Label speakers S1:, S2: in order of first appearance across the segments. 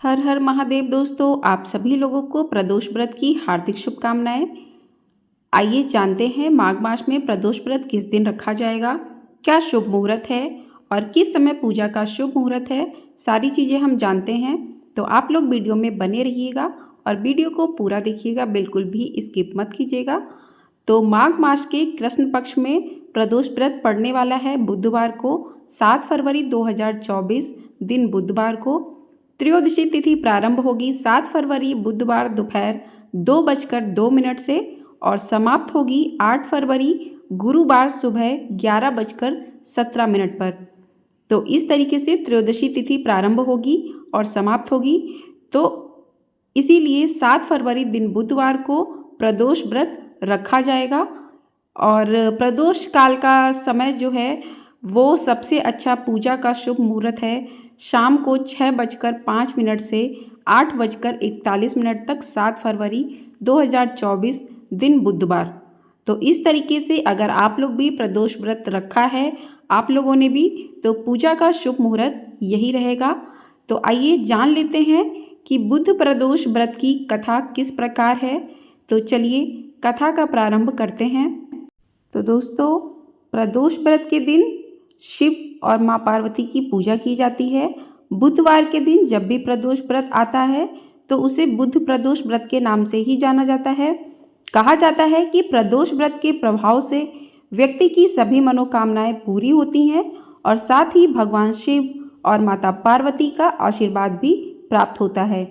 S1: हर हर महादेव दोस्तों, आप सभी लोगों को प्रदोष व्रत की हार्दिक शुभकामनाएं। आइए जानते हैं माघ मास में प्रदोष व्रत किस दिन रखा जाएगा, क्या शुभ मुहूर्त है और किस समय पूजा का शुभ मुहूर्त है। सारी चीज़ें हम जानते हैं, तो आप लोग वीडियो में बने रहिएगा और वीडियो को पूरा देखिएगा, बिल्कुल भी स्किप मत कीजिएगा। तो माघ मास के कृष्ण पक्ष में प्रदोष व्रत पड़ने वाला है बुधवार को 7 फरवरी 2024 दिन बुधवार को। त्रयोदशी तिथि प्रारंभ होगी 7 फरवरी बुधवार दोपहर 2:02 से और समाप्त होगी 8 फरवरी गुरुवार सुबह 11:17 पर। तो इस तरीके से त्रयोदशी तिथि प्रारंभ होगी और समाप्त होगी। तो इसीलिए 7 फरवरी दिन बुधवार को प्रदोष व्रत रखा जाएगा और प्रदोष काल का समय जो है वो सबसे अच्छा पूजा का शुभ मुहूर्त है। शाम को 6:05 से 8:41 तक 7 फरवरी 2024 दिन बुधवार। तो इस तरीके से अगर आप लोग भी प्रदोष व्रत रखा है आप लोगों ने भी, तो पूजा का शुभ मुहूर्त यही रहेगा। तो आइए जान लेते हैं कि बुध प्रदोष व्रत की कथा किस प्रकार है। तो चलिए कथा का प्रारंभ करते हैं। तो दोस्तों, प्रदोष व्रत के दिन शिव और माँ पार्वती की पूजा की जाती है। बुधवार के दिन जब भी प्रदोष व्रत आता है तो उसे बुध प्रदोष व्रत के नाम से ही जाना जाता है। कहा जाता है कि प्रदोष व्रत के प्रभाव से व्यक्ति की सभी मनोकामनाएं पूरी होती हैं और साथ ही भगवान शिव और माता पार्वती का आशीर्वाद भी प्राप्त होता है।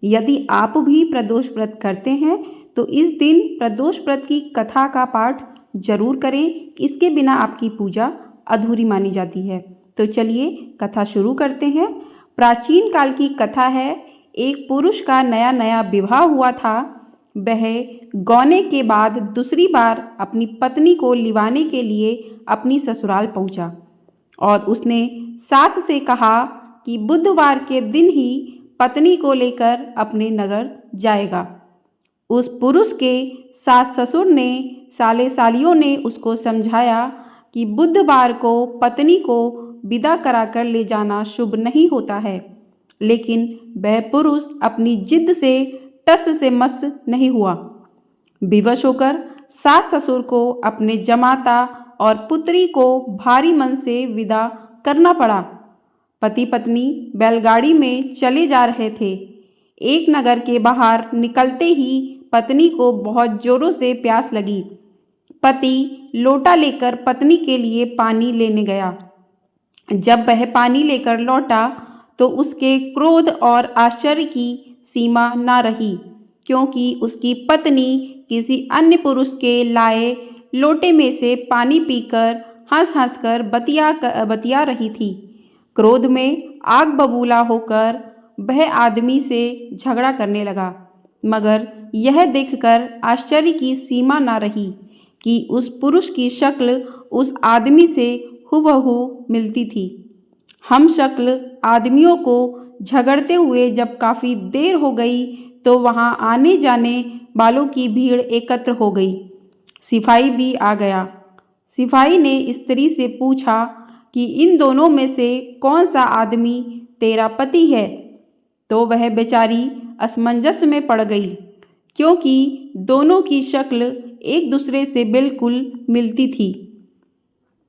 S1: यदि आप भी प्रदोष व्रत करते हैं तो इस दिन प्रदोष व्रत की कथा का पाठ जरूर करें, इसके बिना आपकी पूजा अधूरी मानी जाती है। तो चलिए कथा शुरू करते हैं। प्राचीन काल की कथा है। एक पुरुष का नया नया विवाह हुआ था। वह गौने के बाद दूसरी बार अपनी पत्नी को लिवाने के लिए अपनी ससुराल पहुंचा और उसने सास से कहा कि बुधवार के दिन ही पत्नी को लेकर अपने नगर जाएगा। उस पुरुष के सास ससुर ने साले सालियों ने उसको समझाया कि बुधवार को पत्नी को विदा कराकर ले जाना शुभ नहीं होता है, लेकिन वह पुरुष अपनी जिद से टस से मस नहीं हुआ। विवश होकर सास ससुर को अपने जमाता और पुत्री को भारी मन से विदा करना पड़ा। पति पत्नी बैलगाड़ी में चले जा रहे थे। एक नगर के बाहर निकलते ही पत्नी को बहुत जोरों से प्यास लगी। पति लोटा लेकर पत्नी के लिए पानी लेने गया। जब वह पानी लेकर लौटा तो उसके क्रोध और आश्चर्य की सीमा न रही, क्योंकि उसकी पत्नी किसी अन्य पुरुष के लाए लोटे में से पानी पीकर हंस हंस कर बतिया रही थी। क्रोध में आग बबूला होकर वह आदमी से झगड़ा करने लगा, मगर यह देखकर आश्चर्य की सीमा न रही कि उस पुरुष की शक्ल उस आदमी से हूबहू मिलती थी। हम शक्ल आदमियों को झगड़ते हुए जब काफ़ी देर हो गई तो वहां आने जाने वालों की भीड़ एकत्र हो गई। सिपाही भी आ गया। सिपाही ने स्त्री से पूछा कि इन दोनों में से कौन सा आदमी तेरा पति है। तो वह बेचारी असमंजस में पड़ गई, क्योंकि दोनों की शक्ल एक दूसरे से बिल्कुल मिलती थी।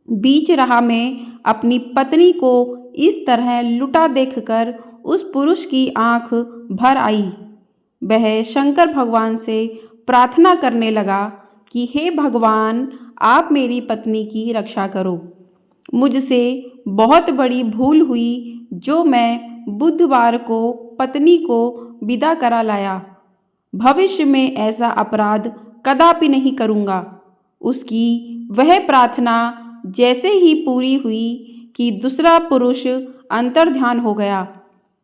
S1: बीच राह में अपनी पत्नी को इस तरह लुटा देखकर उस पुरुष की आंख भर आई। वह शंकर भगवान से प्रार्थना करने लगा कि हे भगवान, आप मेरी पत्नी की रक्षा करो। मुझसे बहुत बड़ी भूल हुई जो मैं बुधवार को पत्नी को विदा करा लाया। भविष्य में ऐसा अपराध कदापि नहीं करूँगा। उसकी वह प्रार्थना जैसे ही पूरी हुई कि दूसरा पुरुष अंतर्ध्यान हो गया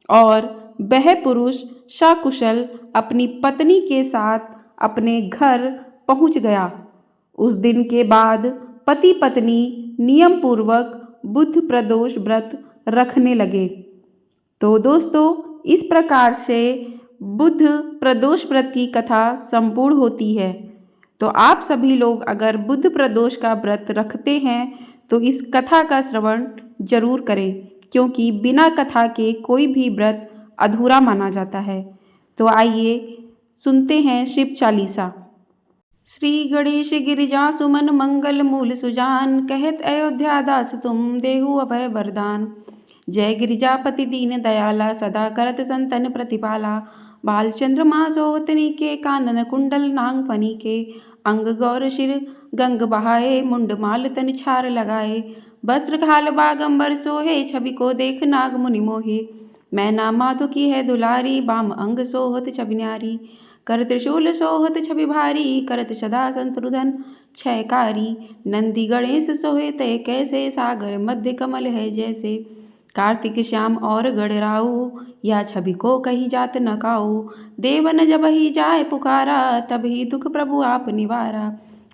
S1: और वह पुरुष सकुशल अपनी पत्नी के साथ अपने घर पहुंच गया। उस दिन के बाद पति पत्नी नियम पूर्वक बुध प्रदोष व्रत रखने लगे। तो दोस्तों, इस प्रकार से बुध प्रदोष व्रत की कथा संपूर्ण होती है। तो आप सभी लोग अगर बुध प्रदोष का व्रत रखते हैं तो इस कथा का श्रवण जरूर करें, क्योंकि बिना कथा के कोई भी व्रत अधूरा माना जाता है। तो आइए सुनते हैं शिव चालीसा। श्री गणेश गिरिजा सुमन मंगल मूल सुजान, कहत अयोध्या दास तुम देहु अभय वरदान। जय गिरिजापति दीन दयाला, सदा करत संतन प्रतिपाला। बाल चंद्रमा सोहतनी के, कानन कुंडल नाग फनी के। अंग गौर शिर गंग बहाए, मुंड माल तन छार लगाए। वस्त्र घाल बागंबर सोहे, छवि को देख नाग मुनि मोहे। मैना माधु की है दुलारी, बाम अंग सोहत छवि न्यारी। कर त्रिशूल सोहत छवि भारी, करत सदा संतुधन क्षयकारी। नंदी गणेश सोहे तय कैसे, सागर मध्य कमल है जैसे। कार्तिक श्याम और गणराऊ, या छवि को कही जात न काऊ। देवन जब ही जाय पुकारा, तब ही दुख प्रभु आप निवारा।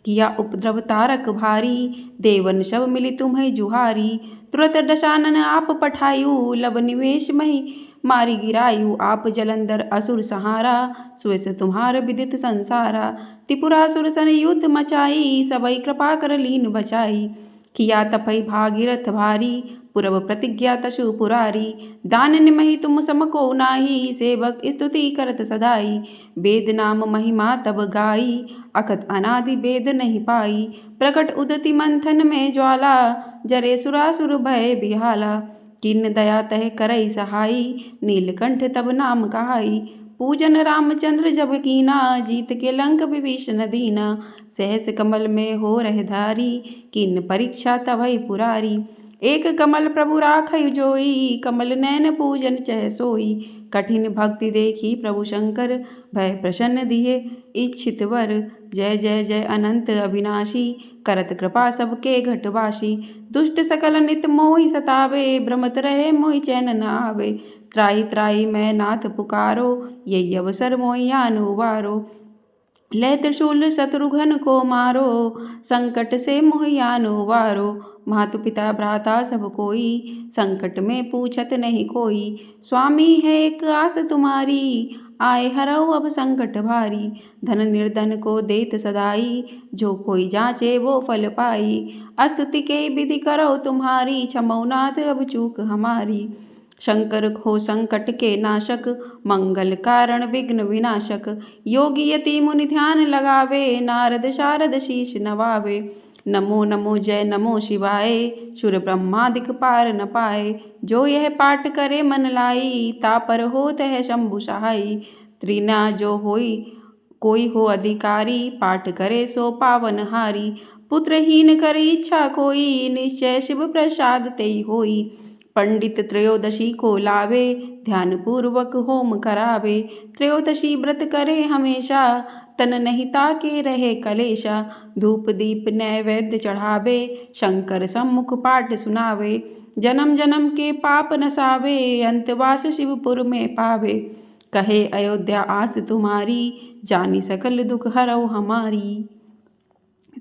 S1: किया उपद्रव तारक भारी, देवन सब मिली तुम्हें जुहारी। तुरत दशानन आप पठायु, लब निवेश मही मारी गिरायु। आप जलंधर असुर सहारा, सुयस तुम्हार विदित संसारा। त्रिपुरासुर सन युद्ध मचाई, सबई कृपा कर लीन बचाई। किया तपई भागीरथ भारी, पूरब प्रतिज्ञा तशु पुरारी। दान निमहि तुम समको नाही, सेवक स्तुति करत सदाई। वेद नाम महिमा तब गाई, अकथ अनादि वेद नहीं पाई। प्रकट उदति मंथन में ज्वाला, जरे सुरासुर भय बिहाला। किन दया तह करई सहाई, नीलकंठ तब नाम कहाई। पूजन रामचंद्र जब कीना, जीत के लंक विभीषण दीना। सहस कमल में हो रह धारी, किन परीक्षा तभई पुरारी। एक कमल प्रभु राखै जोई, कमल नैन पूजन चह सोई। कठिन भक्ति देखी प्रभु शंकर, भय प्रसन्न दिए इच्छित वर। जय जय जय अनंत अविनाशी, करत कृपा सबके घटवासी। दुष्ट सकल नित मोहि सतावे, भ्रमत रहे मोहि चैन न आवे। त्राहि त्राहि मैं नाथ पुकारो, यही अवसर मोहि आन उबारो। लय त्रिशूल शत्रुघ्न को मारो, संकट से मोहि आन उबारो। मातु पिता भ्राता सब कोई, संकट में पूछत नहीं कोई। स्वामी है एक आस तुम्हारी, आए हरऊ अब संकट भारी। धन निर्धन को देत सदाई, जो कोई जांचे वो फल पाई। स्तुति के विधि करो तुम्हारी, क्षमौ नाथ अब चूक हमारी। शंकर हो संकट के नाशक, मंगल कारण विघ्न विनाशक। योगी यति मुनि ध्यान लगावे, नारद शारद शीश नवावे। नमो नमो जय नमो शिवाय, सुर ब्रह्मादिक पार न पाए। जो यह पाठ करे मन लाई, तापर होत है शंभु सहाई। त्रिना जो होई कोई हो अधिकारी, पाठ करे सो पावन हारी। पुत्रहीन करी इच्छा कोई, निश्चय शिव प्रसाद तेई होई। पंडित त्रयोदशी को लावे, ध्यान पूर्वक होम करावे। त्रयोदशी व्रत करे हमेशा, तन नहीं ताके रहे कलेशा। धूप दीप नैवेद्य चढ़ावे, शंकर सम्मुख पाठ सुनावे। जन्म जन्म के पाप नसावे, अंतवास शिवपुर में पावे। कहे अयोध्या आस तुम्हारी, जानी सकल दुख हरौ हमारी।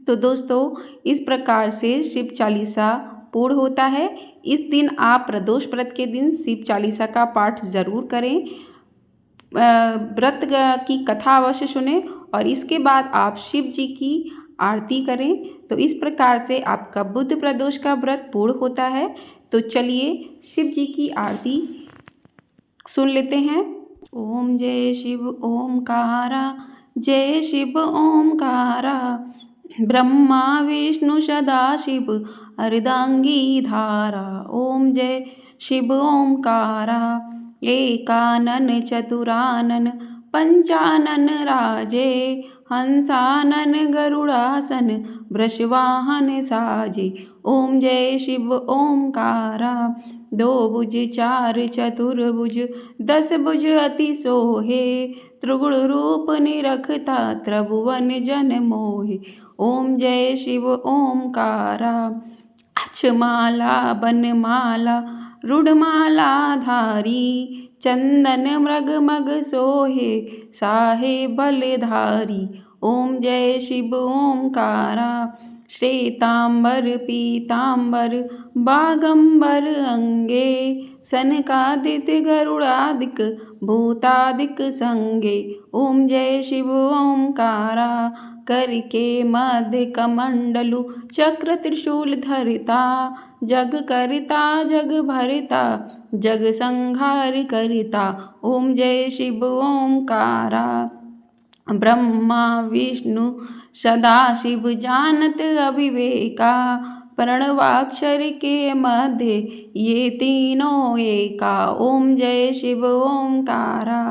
S1: तो दोस्तों इस प्रकार से शिव चालीसा पूर्ण होता है। इस दिन आप प्रदोष व्रत के दिन शिव चालीसा का पाठ जरूर करें। व्रत की कथा अवश्य सुने और इसके बाद आप शिव जी की आरती करें। तो इस प्रकार से आपका बुध प्रदोष का व्रत पूर्ण होता है। तो चलिए शिव जी की आरती सुन लेते हैं। ओम जय शिव ओमकारा, जय शिव ओमकारा। ब्रह्मा विष्णु सदाशिव अर्धांगी धारा। ओम जय शिव ओमकारा। एकानन चतुरानन पंचानन राजे। हंसानन गरुड़ासन वृषवाहन साजे। ओम जय शिव ओमकारा। दो भुज चार चतुर्भुज, 10 भुज अति सोहे। त्रिगुण रूप निरखता, त्रिभुवन जन मोहे। ओम जय शिव ओमकारा। अक्षमाला बनमाला रुडमाला धारी। चंदन मृग मग सोहे, साहे बलधारी। ओम जय शिव ओमकारा। श्वेतांबर पीतांबर बागंबर अंगे। सनकादिक गरुड़ादिक भूतादिक संगे। ओम जय शिव ओमकारा करके मध्य कमंडलु चक्र त्रिशूल धरिता। जग करता जग भरता जग संहार करता। ओम जय शिव ओमकारा। ब्रह्मा विष्णु सदाशिव जानत अविवेका। प्रणवाक्षर के मध्य ये तीनों एका। ओम जय शिव ओमकारा।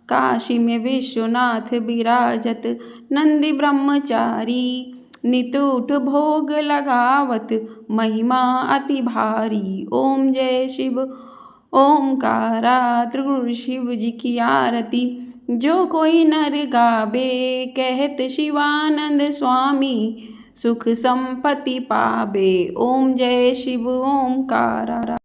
S1: काशी में विश्वनाथ विराजत नंदी ब्रह्मचारी। नितुठ भोग लगावत महिमा अति भारी। ओम जय शिव ओमकारा। त्रिगुण शिव जी की आरती जो कोई नर गावे। कहत शिवानंद स्वामी सुख संपत्ति पावे। ओम जय शिव ओमकारा।